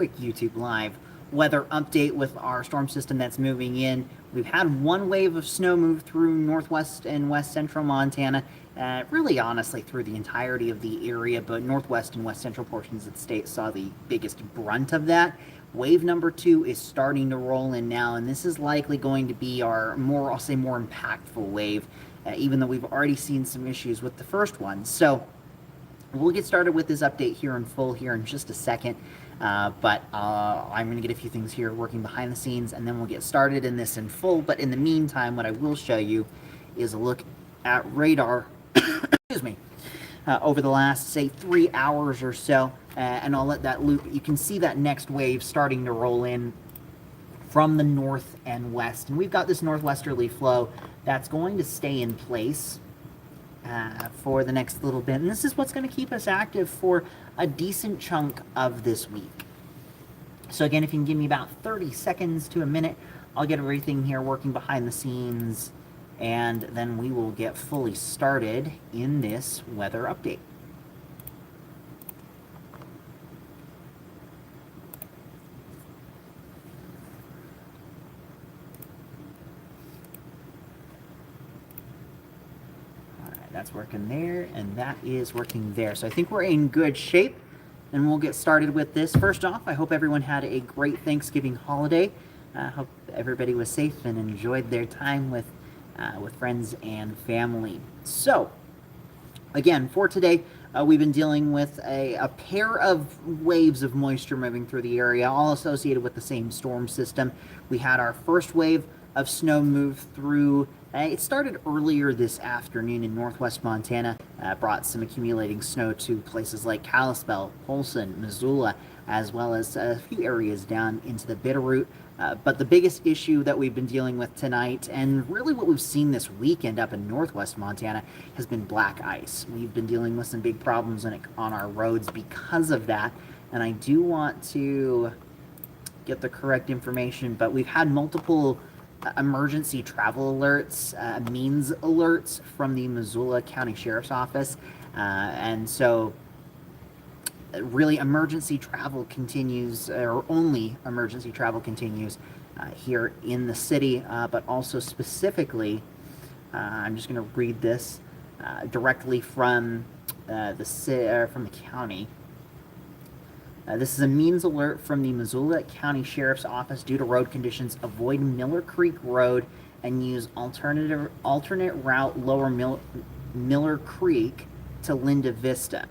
Quick YouTube Live weather update with our storm system that's moving in. We've had one wave of snow move through northwest and west central Montana, really honestly through the entirety of the area, but northwest and west central portions of the state saw the biggest brunt of that. Wave number 2 is starting to roll in now, and this is likely going to be our more impactful wave, even though we've already seen some issues with the first one. So we'll get started with this update here in full here in just a second, but I'm going to get a few things here working behind the scenes, and then we'll get started in this in full. But in the meantime, what I will show you is a look at radar excuse me, over the last, say, 3 hours or so, and I'll let that loop. You can see that next wave starting to roll in from the north and west, and we've got this northwesterly flow that's going to stay in place for the next little bit, and this is what's going to keep us active for a decent chunk of this week. So again, if you can give me about 30 seconds to a minute, I'll get everything here working behind the scenes, and then we will get fully started in this weather update. That's working there, and that is working there. So I think we're in good shape, and we'll get started with this. First off, I hope everyone had a great Thanksgiving holiday. I hope everybody was safe and enjoyed their time with friends and family. So, again, for today, we've been dealing with a pair of waves of moisture moving through the area, all associated with the same storm system. We had our first wave of snow move through. It started earlier this afternoon in northwest Montana, brought some accumulating snow to places like Kalispell, Polson, Missoula, as well as a few areas down into the Bitterroot. But the biggest issue that we've been dealing with tonight, and really what we've seen this weekend up in northwest Montana, has been black ice. We've been dealing with some big problems on our roads because of that, and I do want to get the correct information, but we've had multiple emergency travel alerts, means alerts from the Missoula County Sheriff's Office, and so really emergency travel continues, or only emergency travel continues here in the city, but also specifically, I'm just going to read this directly from the county. This is a means alert from the Missoula County Sheriff's Office. Due to road conditions, avoid Miller Creek Road and use alternate route Lower Miller Creek to Linda Vista.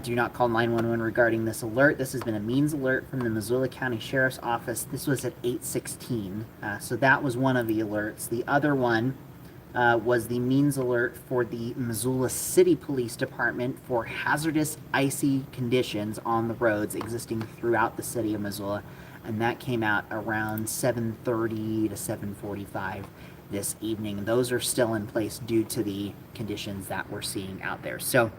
Do not call 911 regarding this alert. This has been a means alert from the Missoula County Sheriff's Office. This was at 8:16, so that was one of the alerts. The other one was the means alert for the Missoula City Police Department for hazardous icy conditions on the roads existing throughout the city of Missoula, and that came out around 7:30 to 7:45 this evening. Those are still in place due to the conditions that we're seeing out there. So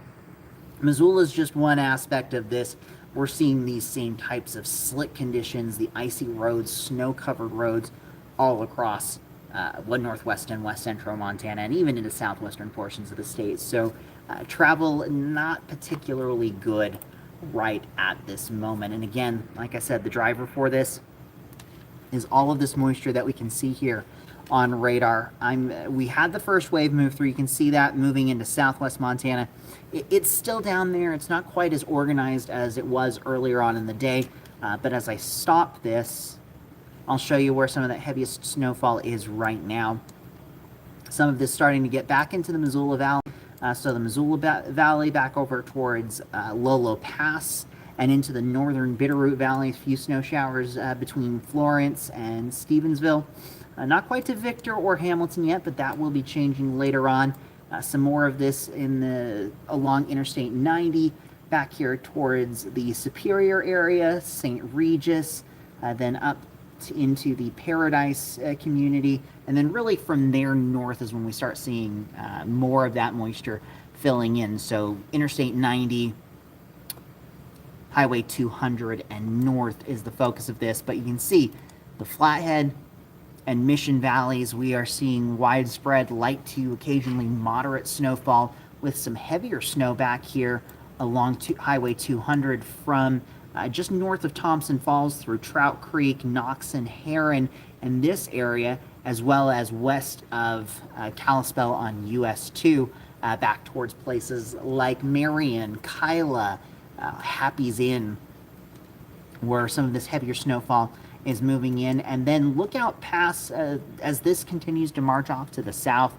Missoula is just one aspect of this. We're seeing these same types of slick conditions, the icy roads, snow-covered roads all across northwest and west central Montana, and even into southwestern portions of the state. So travel not particularly good right at this moment. And again, like I said, the driver for this is all of this moisture that we can see here on radar. We had the first wave move through. You can see that moving into southwest Montana. It's still down there. It's not quite as organized as it was earlier on in the day, but as I stop this, I'll show you where some of that heaviest snowfall is right now. Some of this starting to get back into the Missoula Valley. So the Missoula Valley back over towards Lolo Pass and into the northern Bitterroot Valley. A few snow showers between Florence and Stevensville. Not quite to Victor or Hamilton yet, but that will be changing later on. Some more of this along Interstate 90, back here towards the Superior area, St. Regis, then up into the Paradise community, and then really from there north is when we start seeing more of that moisture filling in. So Interstate 90, Highway 200, and north is the focus of this, but you can see the Flathead and Mission Valleys, we are seeing widespread light to occasionally moderate snowfall with some heavier snow back here along Highway 200 from just north of Thompson Falls through Trout Creek, Knox and Heron, and this area, as well as west of Kalispell on US 2, back towards places like Marion, Kyla, Happy's Inn, where some of this heavier snowfall is moving in. And then look out past, as this continues to march off to the south,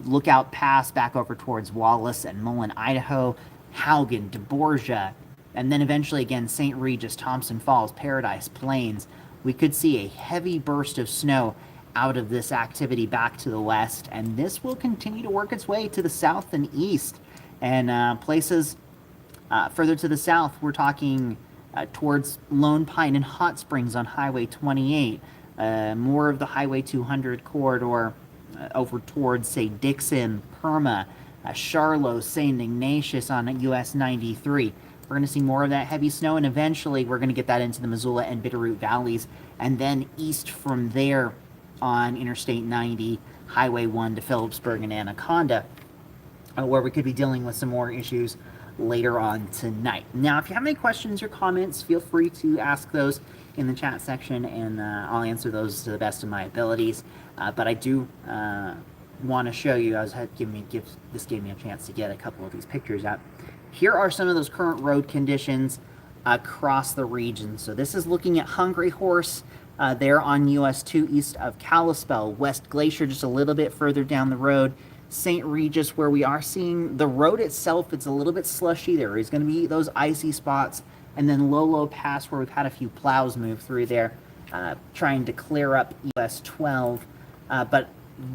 look out past back over towards Wallace and Mullen, Idaho, Haugen, DeBorgia, and then eventually again St. Regis, Thompson Falls, Paradise, Plains. We could see a heavy burst of snow out of this activity back to the west, and this will continue to work its way to the south and east. And places further to the south, we're talking towards Lone Pine and Hot Springs on Highway 28, more of the Highway 200 corridor over towards, say, Dixon, Perma, Charlotte, St. Ignatius on US 93. We're going to see more of that heavy snow, and eventually we're going to get that into the Missoula and Bitterroot valleys, and then east from there on Interstate 90, Highway 1 to Phillipsburg and Anaconda, where we could be dealing with some more issues later on tonight. Now, if you have any questions or comments, feel free to ask those in the chat section, and I'll answer those to the best of my abilities. But I do want to show you, this gave me a chance to get a couple of these pictures out. Here are some of those current road conditions across the region. So this is looking at Hungry Horse there on US 2 east of Kalispell, West Glacier just a little bit further down the road, St. Regis, where we are seeing the road itself, it's a little bit slushy. There is going to be those icy spots, and then Lolo Pass, where we've had a few plows move through there, trying to clear up US 12. But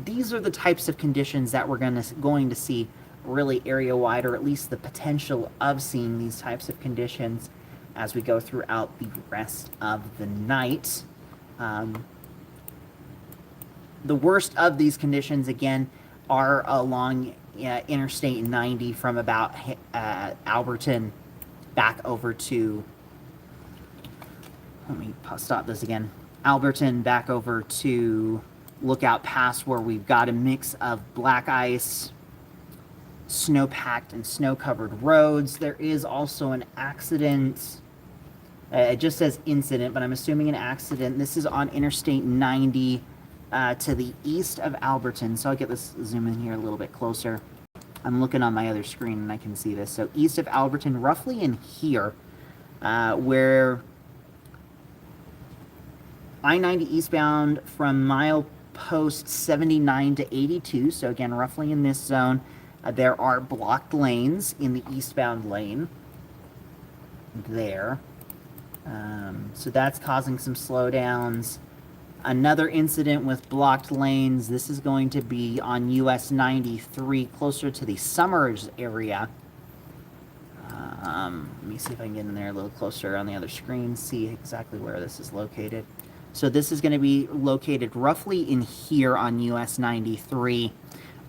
these are the types of conditions that we're going to see really area-wide, or at least the potential of seeing these types of conditions as we go throughout the rest of the night. The worst of these conditions, again, are along Interstate 90 from about Alberton back over to, let me stop this again, Alberton back over to Lookout Pass, where we've got a mix of black ice, snow-packed and snow-covered roads. There is also an accident. It just says incident, but I'm assuming an accident. This is on Interstate 90 to the east of Alberton. So I'll get this zoom in here a little bit closer. I'm looking on my other screen and I can see this. So east of Alberton, roughly in here, where I-90 eastbound from milepost 79 to 82. So again, roughly in this zone. There are blocked lanes in the eastbound lane there. So that's causing some slowdowns. Another incident with blocked lanes. This is going to be on US 93, closer to the Summers area. Let me see if I can get in there a little closer on the other screen, see exactly where this is located. So this is going to be located roughly in here on US 93.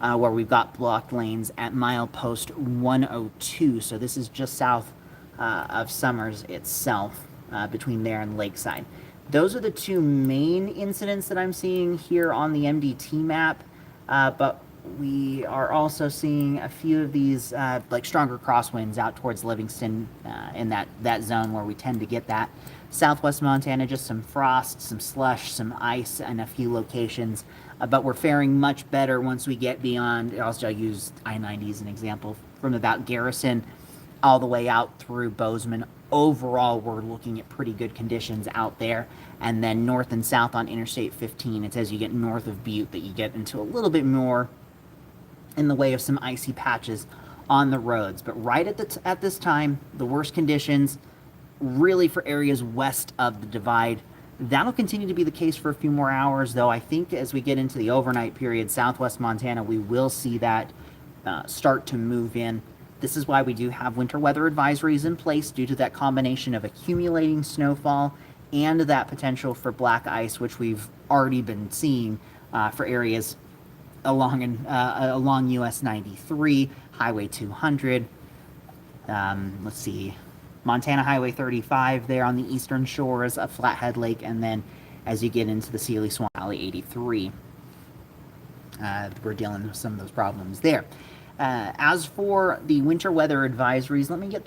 Where we've got blocked lanes at milepost 102. So this is just south of Summers itself, between there and Lakeside. Those are the two main incidents that I'm seeing here on the MDT map, but we are also seeing a few of these like stronger crosswinds out towards Livingston in that zone where we tend to get that. Southwest Montana, just some frost, some slush, some ice in a few locations. But we're faring much better once we get beyond, I'll use I-90 as an example, from about Garrison all the way out through Bozeman. Overall, we're looking at pretty good conditions out there. And then north and south on Interstate 15, it's as you get north of Butte that you get into a little bit more in the way of some icy patches on the roads. But right at this time, the worst conditions really for areas west of the divide. That'll continue to be the case for a few more hours, though. I think as we get into the overnight period, southwest Montana, we will see that start to move in. This is why we do have winter weather advisories in place, due to that combination of accumulating snowfall and that potential for black ice, which we've already been seeing for areas along US 93, Highway 200. Let's see. Montana Highway 35 there on the eastern shores of Flathead Lake, and then as you get into the Sealy Swamp Valley 83, we're dealing with some of those problems there. As for the winter weather advisories, let me get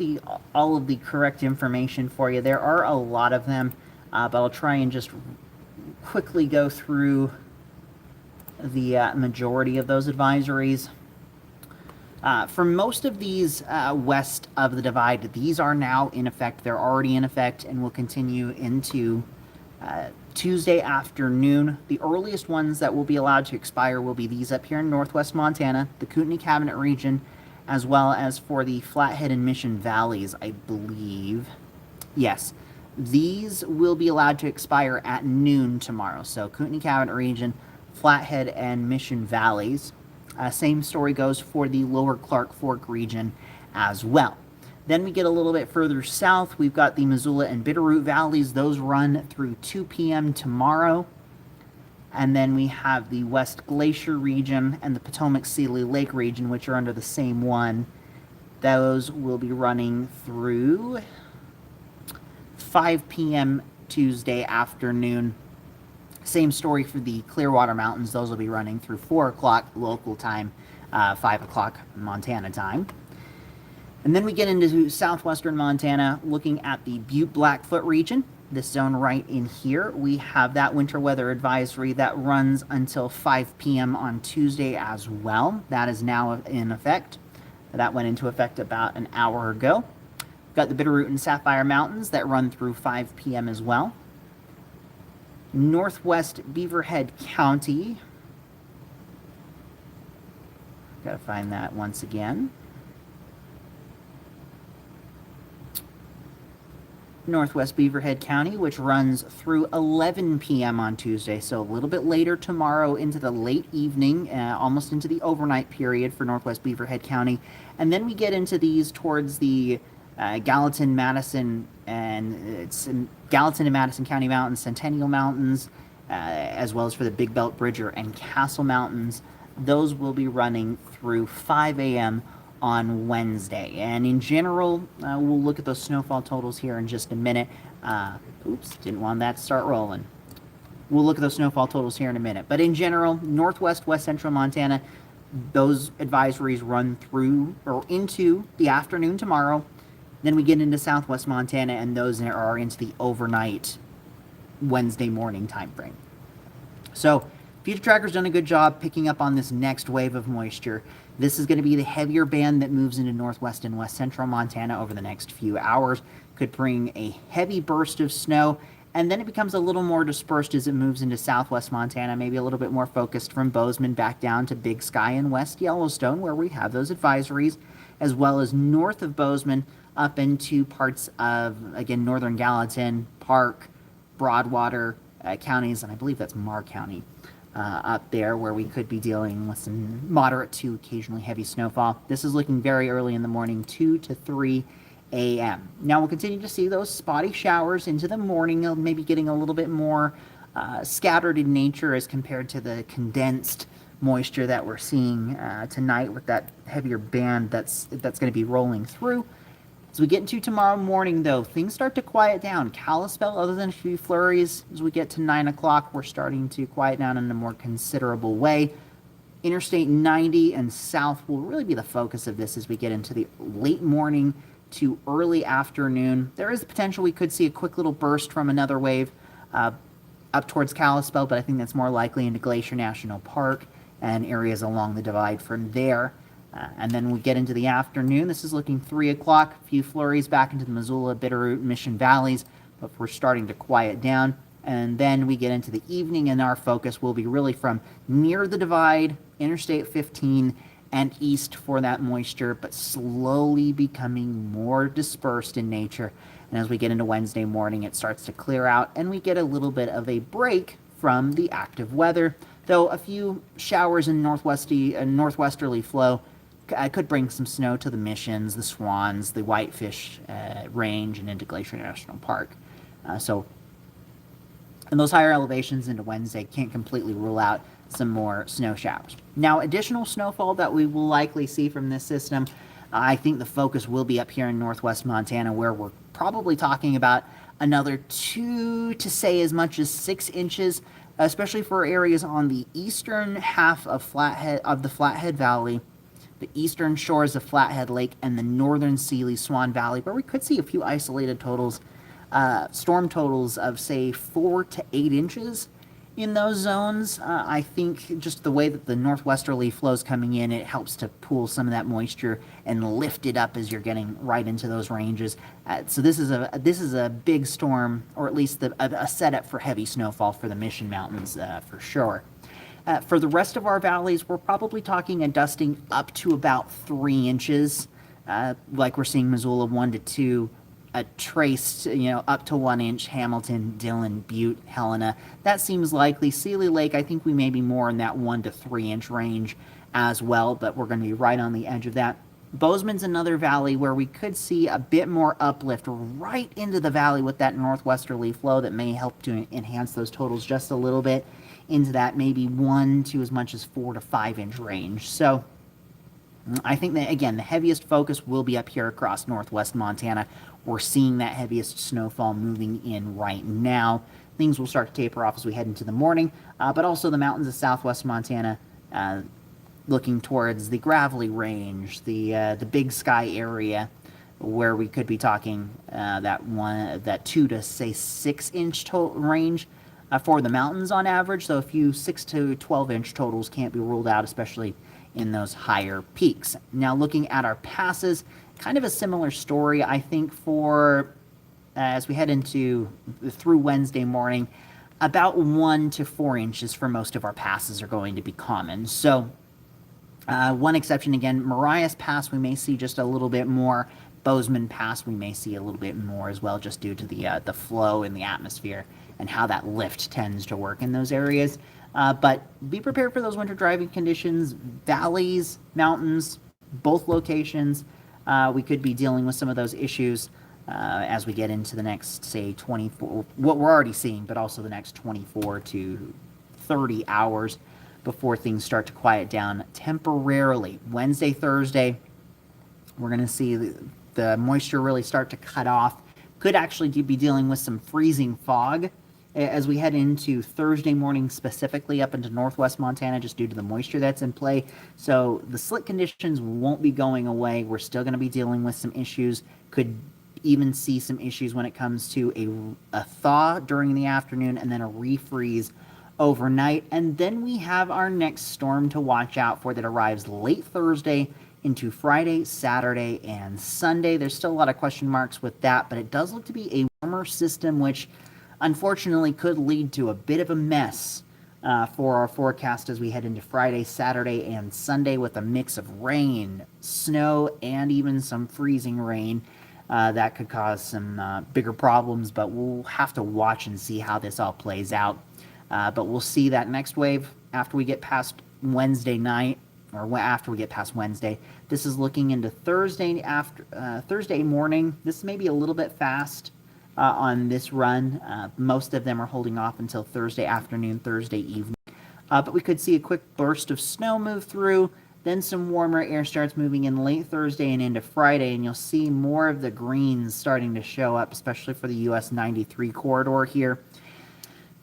all of the correct information for you. There are a lot of them, but I'll try and just quickly go through the majority of those advisories. For most of these west of the divide, these are now in effect. They're already in effect and will continue into Tuesday afternoon. The earliest ones that will be allowed to expire will be these up here in northwest Montana, the Kootenai Cabinet region, as well as for the Flathead and Mission Valleys, I believe. Yes, these will be allowed to expire at noon tomorrow. So Kootenai Cabinet region, Flathead, and Mission Valleys. Same story goes for the lower Clark Fork region as well. Then we get a little bit further south. We've got the Missoula and Bitterroot valleys. Those run through 2 p.m. tomorrow. And then we have the West Glacier region and the Potomac-Seeley Lake region, which are under the same one. Those will be running through 5 p.m. Tuesday afternoon. Same story for the Clearwater Mountains. Those will be running through 4 o'clock local time, 5 o'clock Montana time. And then we get into southwestern Montana, looking at the Butte-Blackfoot region. This zone right in here, we have that winter weather advisory that runs until 5 p.m. on Tuesday as well. That is now in effect. That went into effect about an hour ago. We've got the Bitterroot and Sapphire Mountains that run through 5 p.m. as well. Northwest Beaverhead County. Got to find that once again. Northwest Beaverhead County, which runs through 11 p.m. on Tuesday, so a little bit later tomorrow into the late evening, almost into the overnight period for Northwest Beaverhead County. And then we get into these towards the Gallatin, Madison, and Madison County Mountains, Centennial Mountains, as well as for the Big Belt Bridger and Castle Mountains. Those will be running through 5 a.m. on Wednesday. And in general, we'll look at those snowfall totals here in just a minute. Oops, didn't want that to start rolling. We'll look at those snowfall totals here in a minute. But in general, northwest, west central Montana, those advisories run through or into the afternoon tomorrow. Then we get into southwest Montana, and those are into the overnight Wednesday morning time frame. So Future Tracker's done a good job picking up on this next wave of moisture. This is going to be the heavier band that moves into northwest and west central Montana over the next few hours. Could bring a heavy burst of snow, and then it becomes a little more dispersed as it moves into southwest Montana, maybe a little bit more focused from Bozeman back down to Big Sky and West Yellowstone, where we have those advisories, as well as north of Bozeman up into parts of, again, northern Gallatin, Park, Broadwater counties, and I believe that's Marr County. Up there where we could be dealing with some moderate to occasionally heavy snowfall. This is looking very early in the morning, 2 to 3 a.m. Now we'll continue to see those spotty showers into the morning, maybe getting a little bit more scattered in nature as compared to the condensed moisture that we're seeing tonight with that heavier band that's going to be rolling through. As we get into tomorrow morning, though, things start to quiet down. Kalispell, other than a few flurries, as we get to 9 o'clock, we're starting to quiet down in a more considerable way. Interstate 90 and south will really be the focus of this as we get into the late morning to early afternoon. There is the potential we could see a quick little burst from another wave up towards Kalispell, but I think that's more likely into Glacier National Park and areas along the divide from there. And then we get into the afternoon. This is looking 3 o'clock. A few flurries back into the Missoula, Bitterroot, Mission Valleys, but we're starting to quiet down. And then we get into the evening, and our focus will be really from near the divide, Interstate 15, and east for that moisture, but slowly becoming more dispersed in nature. And as we get into Wednesday morning, it starts to clear out, and we get a little bit of a break from the active weather, though a few showers in northwesterly flow could bring some snow to the Missions, the Swans, the Whitefish Range, and into Glacier National Park. So in those higher elevations into Wednesday, can't completely rule out some more snow showers. Now, additional snowfall that we will likely see from this system, I think the focus will be up here in northwest Montana, where we're probably talking about another 2 to say as much as 6 inches, especially for areas on the eastern half of the Flathead Valley, the eastern shores of Flathead Lake, and the northern Sealy Swan Valley, where we could see a few isolated totals, storm totals of, say, 4 to 8 inches in those zones. I think just the way that the northwesterly flow's coming in, it helps to pool some of that moisture and lift it up as you're getting right into those ranges. So this is a big storm, or at least a setup for heavy snowfall for the Mission Mountains for sure. For the rest of our valleys, we're probably talking a dusting up to about 3 inches, like we're seeing Missoula 1 to 2, a Trace, up to 1 inch, Hamilton, Dillon, Butte, Helena. That seems likely. Sealy Lake, I think we may be more in that 1 to 3 inch range as well, but we're going to be right on the edge of that. Bozeman's another valley where we could see a bit more uplift right into the valley with that northwesterly flow that may help to enhance those totals just a little bit into that maybe 1 to as much as 4 to 5 inch range. So I think that, again, the heaviest focus will be up here across northwest Montana. We're seeing that heaviest snowfall moving in right now. Things will start to taper off as we head into the morning, but also the mountains of southwest Montana, looking towards the Gravelly Range, the Big Sky area, where we could be talking that 2 to say 6 inch range for the mountains on average. So a few 6 to 12 inch totals can't be ruled out, especially in those higher peaks. Now, looking at our passes, kind of a similar story, I think, for as we head into through Wednesday morning. About 1 to 4 inches for most of our passes are going to be common. So one exception, again, Marias Pass, we may see just a little bit more. Bozeman Pass, we may see a little bit more as well, just due to the flow in the atmosphere and how that lift tends to work in those areas. But be prepared for those winter driving conditions. Valleys, mountains, both locations, we could be dealing with some of those issues as we get into the next, say, 24, what we're already seeing, but also the next 24 to 30 hours before things start to quiet down temporarily. Wednesday, Thursday, we're going to see the moisture really start to cut off. Could actually be dealing with some freezing fog as we head into Thursday morning, specifically up into northwest Montana, just due to the moisture that's in play. So the slick conditions won't be going away. We're still going to be dealing with some issues. Could even see some issues when it comes to a thaw during the afternoon and then a refreeze overnight. And then we have our next storm to watch out for that arrives late Thursday into Friday, Saturday, and Sunday. There's still a lot of question marks with that, but it does look to be a warmer system, which unfortunately could lead to a bit of a mess for our forecast as we head into Friday, Saturday, and Sunday, with a mix of rain, snow, and even some freezing rain. That could cause some bigger problems, but we'll have to watch and see how this all plays out. But we'll see that next wave after we get past Wednesday night, or after we get past Wednesday. This is looking into Thursday Thursday morning. This may be a little bit fast on this run. Most of them are holding off until Thursday afternoon, Thursday evening. But we could see a quick burst of snow move through. Then some warmer air starts moving in late Thursday and into Friday, and you'll see more of the greens starting to show up, especially for the US 93 corridor here.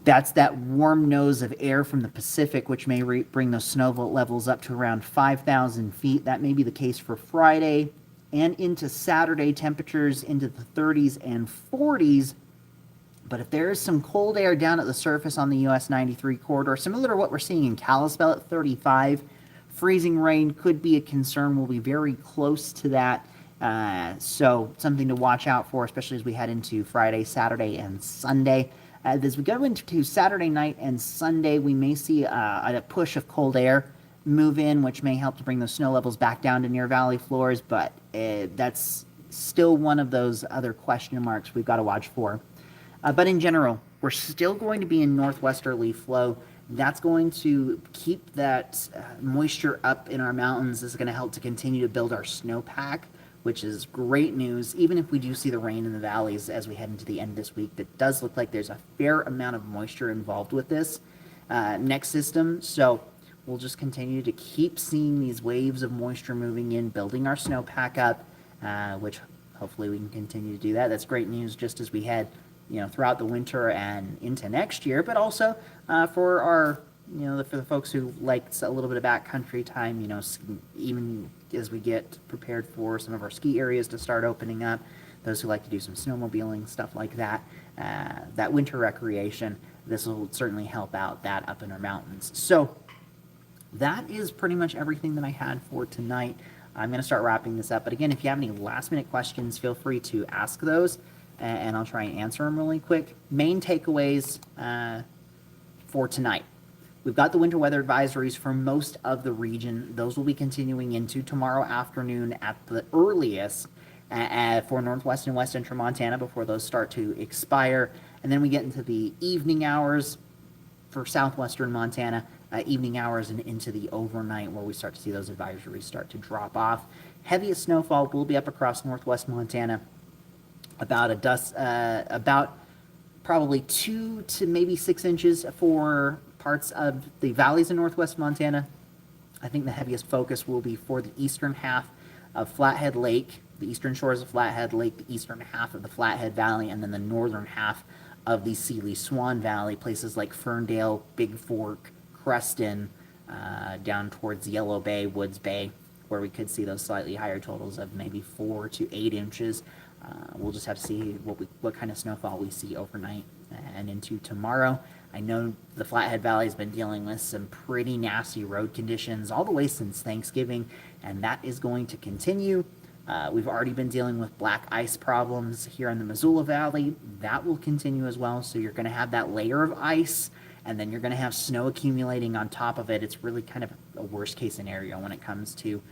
That's that warm nose of air from the Pacific, which may bring those snow levels up to around 5,000 feet. That may be the case for Friday and into Saturday, temperatures into the 30s and 40s. But if there is some cold air down at the surface on the US 93 corridor, similar to what we're seeing in Kalispell at 35, freezing rain could be a concern. We'll be very close to that. So something to watch out for, especially as we head into Friday, Saturday, and Sunday. As we go into Saturday night and Sunday, we may see a push of cold air move in, which may help to bring those snow levels back down to near valley floors, but that's still one of those other question marks we've got to watch for. But in general, we're still going to be in northwesterly flow. That's going to keep that moisture up in our mountains. This is going to help to continue to build our snowpack, which is great news. Even if we do see the rain in the valleys as we head into the end of this week, that does look like there's a fair amount of moisture involved with this next system. So we'll just continue to keep seeing these waves of moisture moving in, building our snowpack up, which hopefully we can continue to do that. That's great news just as we head throughout the winter and into next year, but also for our for the folks who like a little bit of backcountry time, even as we get prepared for some of our ski areas to start opening up, those who like to do some snowmobiling, stuff like that, that winter recreation, this will certainly help out that up in our mountains. So that is pretty much everything that I had for tonight. I'm going to start wrapping this up. But again, if you have any last minute questions, feel free to ask those, and I'll try and answer them really quick. Main takeaways for tonight. We've got the winter weather advisories for most of the region. Those will be continuing into tomorrow afternoon at the earliest for northwest and west central Montana before those start to expire. And then we get into the evening hours for southwestern Montana, evening hours and into the overnight where we start to see those advisories start to drop off. Heaviest snowfall will be up across northwest Montana, about probably 2 to maybe 6 inches for parts of the valleys in northwest Montana. I think the heaviest focus will be for the eastern half of Flathead Lake, the eastern shores of Flathead Lake, the eastern half of the Flathead Valley, and then the northern half of the Seeley Swan Valley, places like Ferndale, Big Fork, Creston, down towards Yellow Bay, Woods Bay, where we could see those slightly higher totals of maybe 4 to 8 inches. We'll just have to see what kind of snowfall we see overnight and into tomorrow. I know the Flathead Valley has been dealing with some pretty nasty road conditions all the way since Thanksgiving, and that is going to continue. We've already been dealing with black ice problems here in the Missoula Valley. That will continue as well, so you're going to have that layer of ice, and then you're going to have snow accumulating on top of it. It's really kind of a worst-case scenario when it comes to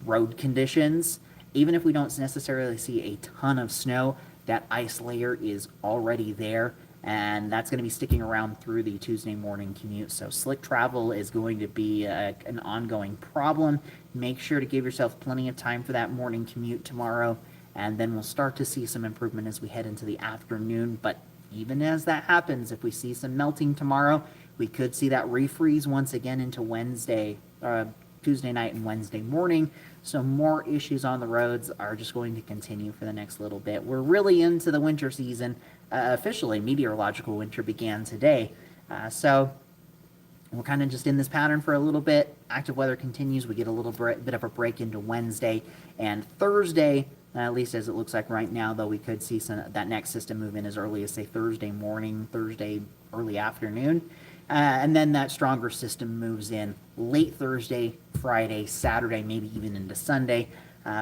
road conditions. Even if we don't necessarily see a ton of snow, that ice layer is already there, and that's going to be sticking around through the Tuesday morning commute. So slick travel is going to be an ongoing problem. Make sure to give yourself plenty of time for that morning commute tomorrow, and then we'll start to see some improvement as we head into the afternoon. But even as that happens, if we see some melting tomorrow, we could see that refreeze once again into Tuesday night and Wednesday morning. So more issues on the roads are just going to continue for the next little bit. We're really into the winter season. Officially, meteorological winter began today. So we're kind of just in this pattern for a little bit. Active weather continues. We get a little bit of a break into Wednesday and Thursday, at least as it looks like right now, though we could see that next system move in as early as, say, Thursday morning, Thursday early afternoon. And then that stronger system moves in late Thursday, Friday, Saturday, maybe even into Sunday,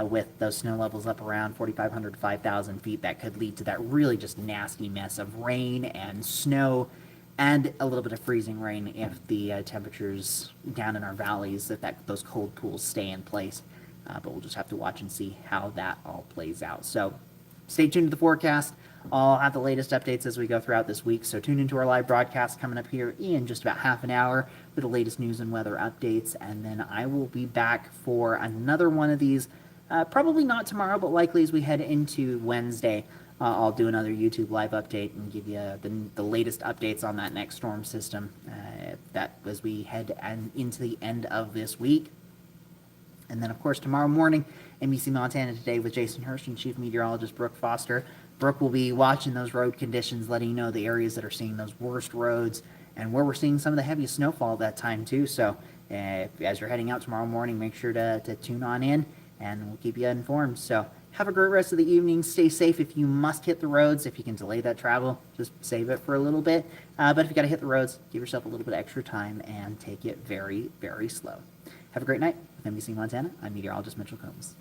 with those snow levels up around 4,500 to 5,000 feet. That could lead to that really just nasty mess of rain and snow and a little bit of freezing rain if the temperatures down in our valleys, if those cold pools stay in place. But we'll just have to watch and see how that all plays out. So stay tuned to the forecast. I'll have the latest updates as we go throughout this week, so tune into our live broadcast coming up here in just about half an hour with the latest news and weather updates, and then I will be back for another one of these, probably not tomorrow, but likely as we head into Wednesday. I'll do another YouTube live update and give you the latest updates on that next storm system that as we head into the end of this week. And then, of course, tomorrow morning, NBC Montana Today with Jason Hirsch and Chief Meteorologist Brooke Foster. Brooke will be watching those road conditions, letting you know the areas that are seeing those worst roads and where we're seeing some of the heaviest snowfall that time, too. So as you're heading out tomorrow morning, make sure to tune on in, and we'll keep you informed. So have a great rest of the evening. Stay safe. If you must hit the roads, if you can delay that travel, just save it for a little bit. But if you got to hit the roads, give yourself a little bit of extra time and take it very, very slow. Have a great night. With NBC Montana, I'm meteorologist Mitchell Combs.